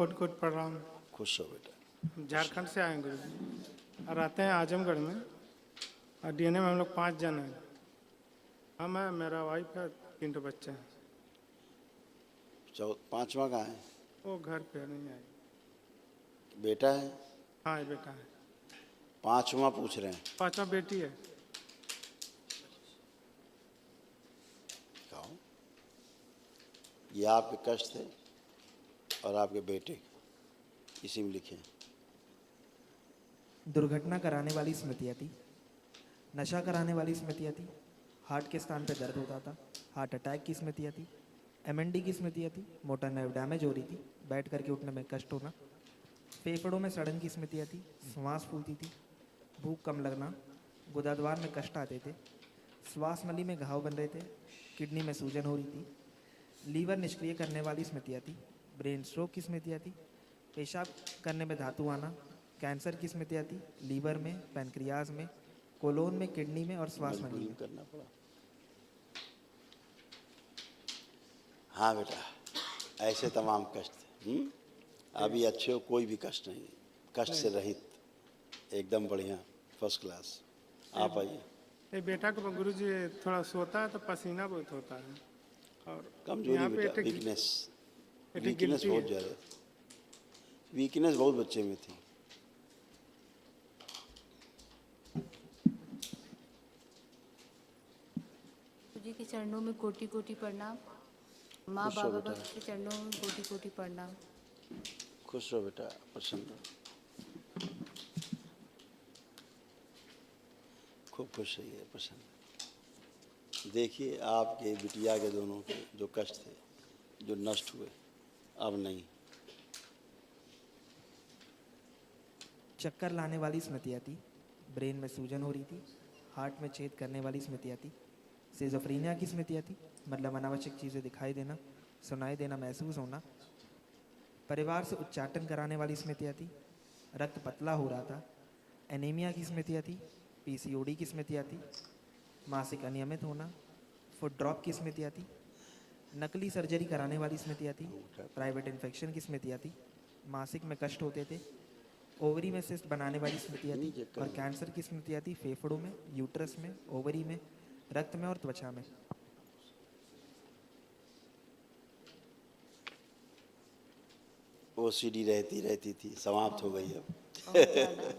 Coat coat पढ़ रहा हूँ। खुश हो बेटा। झारखंड से आए हैं गुरु जी और रहते हैं आजमगढ़ में। और डीएनए में हम लोग 5 जन हैं। हम हैं, मेरा वाइफ है, 3 बच्चे हैं। पांचवा कहाँ है? वो घर पे नहीं आए। बेटा है? हाँ, ये बेटा है। पांचवा पूछ रहे हैं। 5वां बेटी है। कहो, ये आपके कष्ट थे और आपके बेटे इसी में लिखे। दुर्घटना कराने वाली स्मृतियाँ थी, नशा कराने वाली स्मृतियाँ थी, हार्ट के स्थान पे दर्द होता था, हार्ट अटैक की स्मृतियाँ थी, एमएनडी की स्मृतियाँ थी, मोटर नर्व डैमेज हो रही थी, बैठ करके उठने में कष्ट होना, फेफड़ों में सड़न की स्मृतियाँ थी, श्वास फूलती थी, भूख कम लगना, गुदाद्वार में कष्ट आते थे, श्वास नली में घाव बन रहे थे, किडनी में सूजन हो रही थी, लीवर निष्क्रिय करने वाली स्मृतियाँ थी, ब्रेन स्ट्रोक की स्मृतियाँ थी, पेशाब करने में धातु आना, कैंसर की स्मृतियाँ थी, लीवर में, पैनक्रियाज में, कोलोन में, किडनी में और श्वास नली मजबूरी में। करना पड़ा। हाँ बेटा, ऐसे तमाम कष्ट थे। अभी अच्छे हो, कोई भी कष्ट नहीं, कष्ट से रहित, एकदम बढ़िया, फर्स्ट क्लास। आप आइए। ये बेटा को गुरु जी थोड़ा सोता है तो पसीना बहुत होता है और कमजोरी यहाँ पे बेटा, एक वीकनेस, एक वीकनेस गिल्टी बहुत है। ज़्यादा, वीकनेस बहुत बच्चे में थी। जी के चरणों में कोटि कोटि प्रणाम। माँ खुश हो बाबा बेटा। के चरणों में कोटि कोटि प्रणाम। खुश हो बेटा, प्रसन्न हो, खूब खुश रहिए, प्रसन्न। देखिए आपके बिटिया के दोनों के जो कष्ट थे, जो नष्ट हुए, अब नहीं। चक्कर लाने वाली स्मृतियाँ थी, ब्रेन में सूजन हो रही थी, हार्ट में छेद करने वाली स्मृतियाँ थी, सिजोफ्रीनिया की स्मृतियाँ थी, मतलब अनावश्यक चीज़ें दिखाई देना, सुनाई देना, महसूस होना, परिवार से उच्चाटन कराने वाली स्मृतियाँ थी, रक्त पतला हो रहा था, एनीमिया की स्मृतियाँ थी, पीसीओडी की स्मृतियाँ थी, मासिक अनियमित होना, फुट ड्रॉप की स्मृतियाँ थी, नकली सर्जरी कराने वाली स्मृतियाँ थी, प्राइवेट इन्फेक्शन की स्मृतियाँ थी, मासिक में कष्ट होते थे, ओवरी में सिस्ट बनाने वाली स्मृतियाँ थी और कैंसर की स्मृतियाँ थी फेफड़ों में, यूट्रस में, ओवरी में, रक्त में और त्वचा में। ओसीडी रहती थी, समाप्त हो गई अब। बहुत ज़्यादा।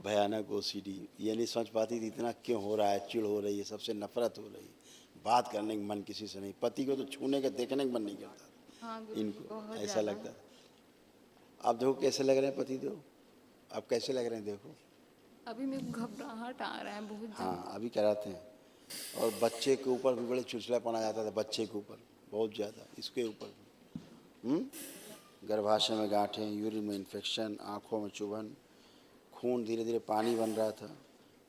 भयानक ओसीडी, ये नहीं समझ पाती थी इतना क्यों हो रहा है, चिढ़ हो रही है, सबसे नफरत हो रही है, बात करने का मन किसी से नहीं, पति को तो छूने का देखने का मन नहीं करता हाँ गुरु जी, इनको, बहुत ऐसा ज़्यादा। लगता था। आप देखो कैसे लग रहे हैं पति देव, आप कैसे लग रहे हैं देखो। अभी मेरे को घबराहट आ रहा है बहुत ज़्यादा। हाँ अभी कराते हैं। और बच्चे के ऊपर भी बड़े चिड़चिड़ापन आ जाता था, बच्चे के ऊपर बहुत ज़्यादा, इसके ऊपर भी। गर्भाशय में गांठें, यूरिन में इन्फेक्शन, आँखों में चुभन, खून धीरे धीरे पानी बन रहा था,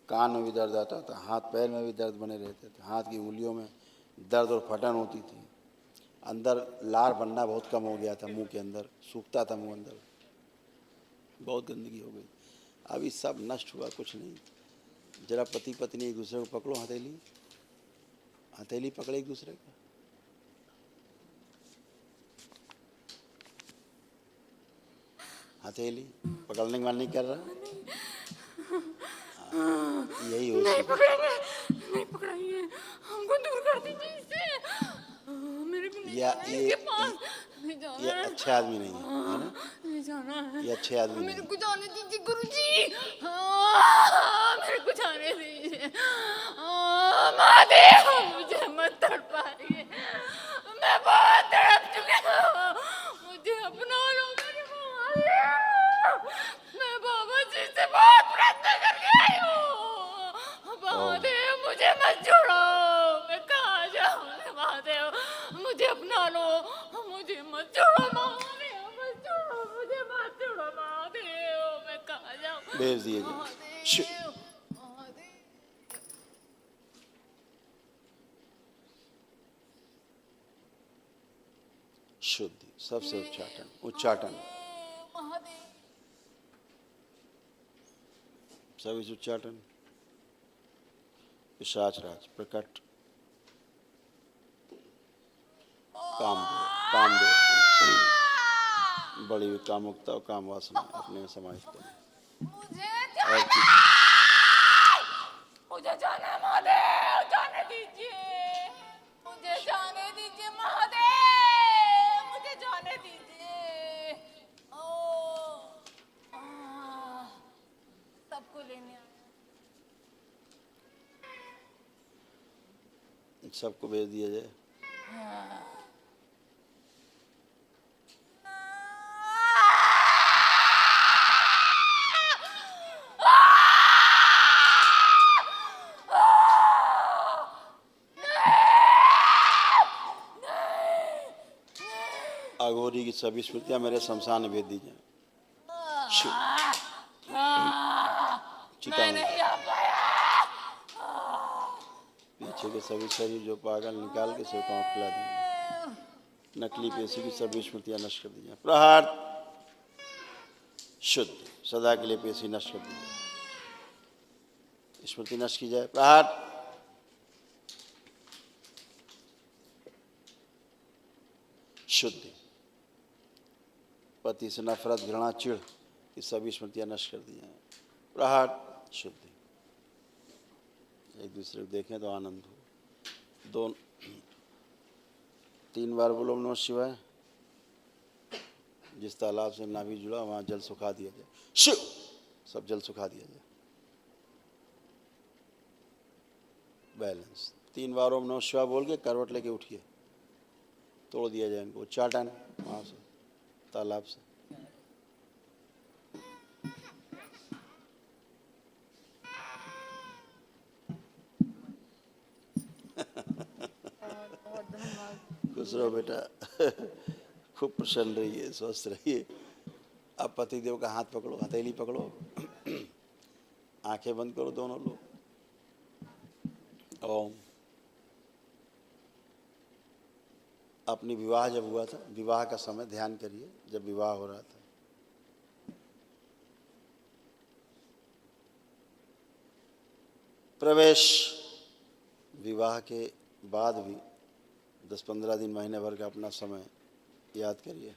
कान में भी दर्द आता था, हाथ पैर में भी दर्द बने रहते थे, हाथ की उंगलियों में दर्द और फटन होती थी, अंदर लार बनना बहुत कम हो गया था, मुंह के अंदर सूखता था मुंह अंदर, बहुत गंदगी हो गई। अभी सब नष्ट हुआ, कुछ नहीं। जरा पति पत्नी एक दूसरे को पकड़ो, हथेली हथेली पकड़े एक दूसरे का, हथेली पकड़ने का मन नहीं कर रहा। यही हो नहीं पकड़ेंगे, नहीं पकड़ाइए, हमको दूर कर दीजिए इससे। मेरे को नहीं जाना है इसके पास, नहीं जाना ये है। अच्छे आदमी नहीं है ना, नहीं जाना है। ये अच्छे आदमी मेरे नहीं। को जाने दीजिए गुरुजी। मेरे को जाने दीजिए। महादेव, मुझे मत तड़पाइए, मैं बहुत तड़प चुकी हूँ, मुझे अपना लो मेरे महादेव। मैं बाबा जी से बहुत प्रार्थना करके आई हूँ। महादेव मुझे मत छोड़ो, मैं कहाँ जाऊँ महादेव, मुझे अपना लो, मुझे मत छोड़ो महादेव, मत छोड़ो, मुझे मत छोड़ो महादेव, मैं कहाँ जाऊँ भेज दिए जाए। महादेव, महादेव। शुद्धि, सबसे उच्चाटन, उच्चाटन, महादेव। सब इस उच्चाटन। पिशाच राज प्रकट, कामदेव, कामदेव, बड़ी हुई कामुकता और काम वासना अपने में समाहित है। मुझे और जाना मुझे जाना है महादेव, जाने दीजिए, मुझे जाने दीजिए महादेव, मुझे जाने दीजिए। ओ सबको लेने आया। सबको भेज दिया जाए। अघोरी की सभी स्मृतियां मेरे शमशान में भेज दी जाए। शिव। चिता मैं में नहीं आ पाया। पीछे के सभी शरीर जो पागल निकाल के सिर को खिला दिए। नकली पेशी की सभी स्मृतियां नष्ट कर दी जाए। प्रहार शुद्ध, सदा के लिए पेशी नष्ट कर दी जाए। स्मृति नष्ट की जाए। प्रहार शुद्धि, पति से नफरत घृणा चिढ़ ये सभी स्मृतियां नष्ट कर दी जाए। प्रहार शुद्धि। एक दूसरे को देखें तो आनंद हो। दो 3 बार बोलो ओम नमः शिवाय। जिस तालाब से नाभि जुड़ा वहां जल सुखा दिया जाए। शिव, सब जल सुखा दिया जाए। बैलेंस। 3 बार ओम नमः शिवाय बोल के करवट लेके उठिए, तोड़ दिया जाए इनको उच्चाटन वहां से तालाब से। खुश रहो बेटा। खूब प्रसन्न रहिए, स्वस्थ रहिए। अब पतिदेव का हाथ पकड़ो, हथेली पकड़ो, आंखें बंद करो दोनों लोग। ओम। अपनी विवाह जब हुआ था, विवाह का समय ध्यान करिए, जब विवाह हो रहा था। प्रवेश। विवाह के बाद भी 10-15 दिन, महीने भर का अपना समय याद करिए।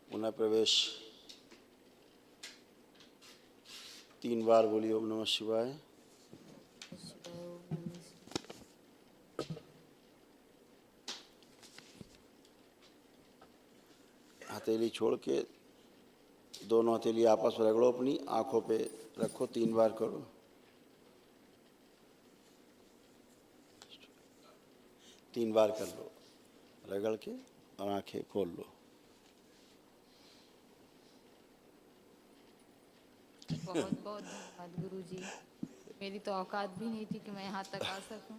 पुनः प्रवेश 3 बार बोलिए ओम नमः शिवाय। हथेली छोड़ के दोनों हथेली आपस में रगड़ो, अपनी आंखों पे रखो, 3 बार करो। तीन बार कर लो रगड़ के और आंखें खोल लो। बहुत बहुत धन्यवाद गुरुजी, मेरी तो औकात भी नहीं थी कि मैं यहाँ तक आ सकूं।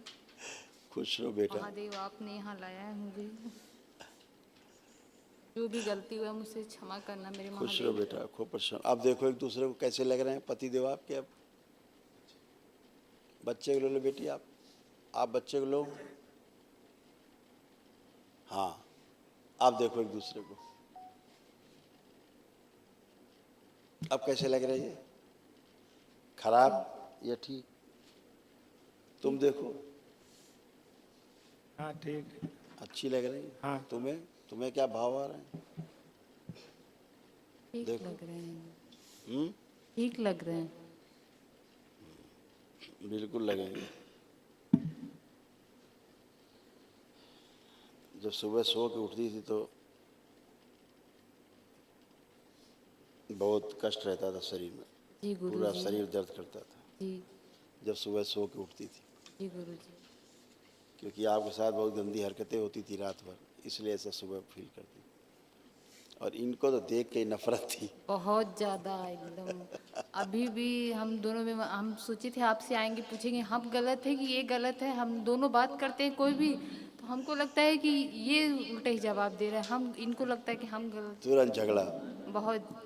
खुश रहो बेटा। महादेव आपने यहाँ लाया है मुझे। जो भी गलती हुआ मुझसे क्षमा करना मेरे खुश रहो महादेव। बेटा, खूब प्रसन्न। आप देखो एक दूसरे को कैसे लग रहे हैं पति देव आपके। अब बच्चे को लो लो बेटी, आप बच्चे को लो। हाँ, आप देखो एक दूसरे को अब कैसे लग रही है। खराब या ठीक? तुम देखो। हाँ ठीक। अच्छी लग रही है। हाँ। तुम्हें क्या भाव आ रहे हैं? ठीक देखो। लग रहे हैं। ठीक लग रहे हैं। बिल्कुल लगेंगे। जब सुबह सो के उठती थी तो बहुत कष्ट रहता था शरीर में। जी गुरुजी। पूरा शरीर दर्द करता था जी जब सुबह सो के उठती थी, जी गुरुजी। क्योंकि आपके साथ बहुत गंदी हरकतें होती थी रात भर, इसलिए ऐसा सुबह फील करती। और इनको तो देख के नफरत थी बहुत ज़्यादा एकदम। अभी भी हम दोनों में हम सोचे थे आपसे आएंगे, पूछेंगे हम गलत है कि ये गलत है। हम दोनों बात करते हैं कोई भी, तो हमको लगता है कि ये उल्टे ही जवाब दे रहे हैं, हम इनको लगता है कि हम गलत। तुरंत झगड़ा। बहुत।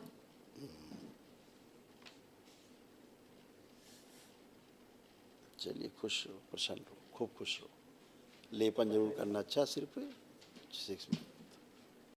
चलिए खुश रहो, प्रसन्न रहो, खूब खुश रहो। लेपन जरूर करना अच्छा सिर पे 6 में।